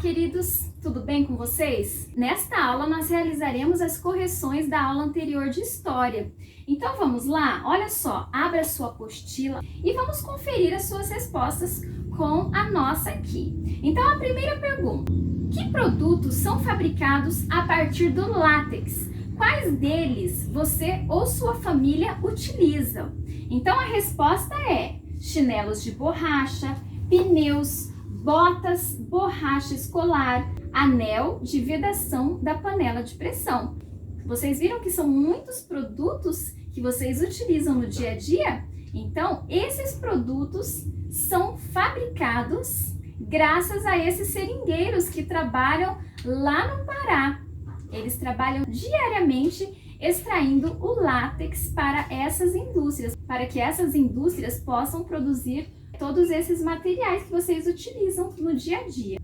queridos, tudo bem com vocês? Nesta aula nós realizaremos as correções da aula anterior de História. Então vamos lá? Olha só, abra a sua apostila e vamos conferir as suas respostas com a nossa aqui. Então a primeira pergunta: que produtos são fabricados a partir do látex? Quais deles você ou sua família utilizam? Então a resposta é chinelos de borracha, pneus, botas, borracha escolar, anel de vedação da panela de pressão. Vocês viram que são muitos produtos que vocês utilizam no dia a dia? Então, esses produtos são fabricados graças a esses seringueiros que trabalham lá no Pará. Eles trabalham diariamente extraindo o látex para essas indústrias, para que essas indústrias possam produzir todos esses materiais que vocês utilizam no dia a dia.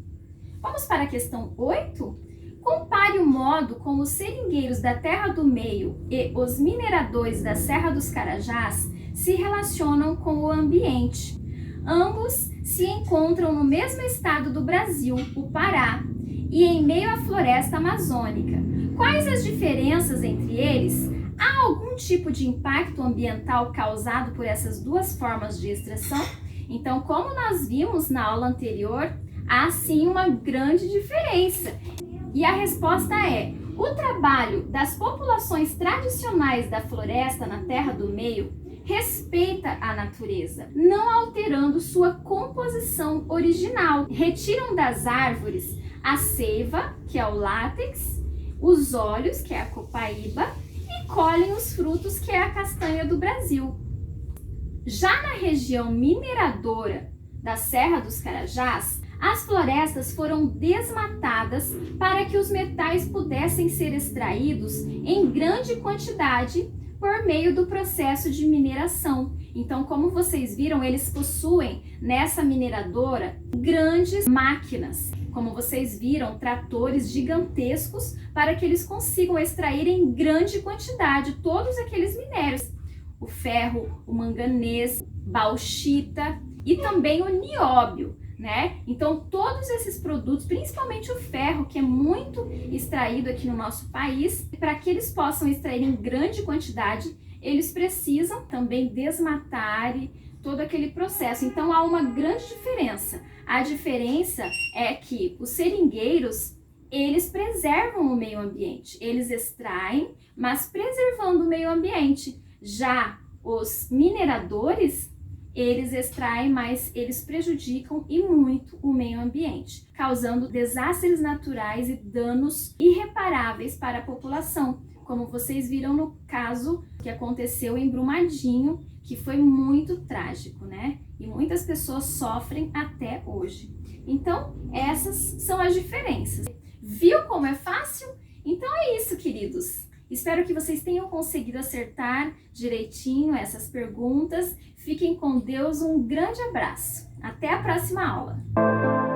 Vamos para a questão 8? Compare o modo como os seringueiros da Terra do Meio e os mineradores da Serra dos Carajás se relacionam com o ambiente. Ambos se encontram no mesmo estado do Brasil, o Pará, e em meio à floresta amazônica. Quais as diferenças entre eles? Há algum tipo de impacto ambiental causado por essas duas formas de extração? Então, como nós vimos na aula anterior, há sim uma grande diferença. E a resposta é: o trabalho das populações tradicionais da floresta na Terra do Meio respeita a natureza, não alterando sua composição original. Retiram das árvores a seiva, que é o látex, os óleos, que é a copaíba, e colhem os frutos, que é a castanha do Brasil. Já na região mineradora da Serra dos Carajás, as florestas foram desmatadas para que os metais pudessem ser extraídos em grande quantidade por meio do processo de mineração. Então, como vocês viram, eles possuem nessa mineradora grandes máquinas. Como vocês viram, tratores gigantescos para que eles consigam extrair em grande quantidade todos aqueles minérios. O ferro, o manganês, bauxita e também o nióbio, né? Então, todos esses produtos, principalmente o ferro, que é muito extraído aqui no nosso país, para que eles possam extrair em grande quantidade, eles precisam também desmatar todo aquele processo. Então, há uma grande diferença. A diferença é que os seringueiros, eles preservam o meio ambiente. Eles extraem, mas preservando o meio ambiente. Já os mineradores, eles extraem, mas eles prejudicam e muito o meio ambiente, causando desastres naturais e danos irreparáveis para a população, como vocês viram no caso que aconteceu em Brumadinho, que foi muito trágico, né? E muitas pessoas sofrem até hoje. Então, essas são as diferenças. Viu como é fácil? Então é isso, queridos. Espero que vocês tenham conseguido acertar direitinho essas perguntas. Fiquem com Deus, um grande abraço. Até a próxima aula!